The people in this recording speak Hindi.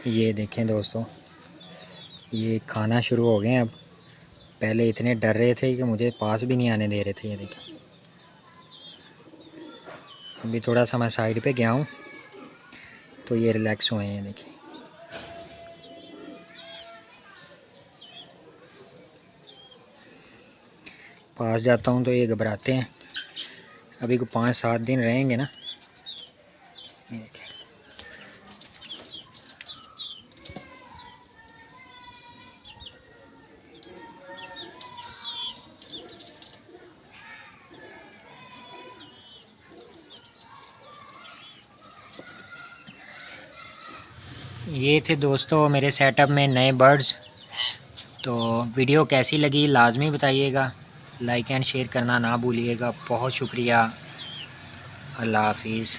ये देखें दोस्तों, ये खाना शुरू हो गए हैं अब। पहले इतने डर रहे थे कि मुझे पास भी नहीं आने दे रहे थे। ये देखें, अभी थोड़ा सा मैं साइड पे गया हूँ तो ये रिलैक्स हुए हैं। ये देखिए, पास जाता हूँ तो ये घबराते हैं। अभी को 5-7 दिन रहेंगे ना। ये देखिए, ये थे दोस्तों मेरे सेटअप में नए बर्ड्स। तो वीडियो कैसी लगी लाजमी बताइएगा, लाइक एंड शेयर करना ना भूलिएगा। बहुत शुक्रिया, अल्लाह हाफिज़।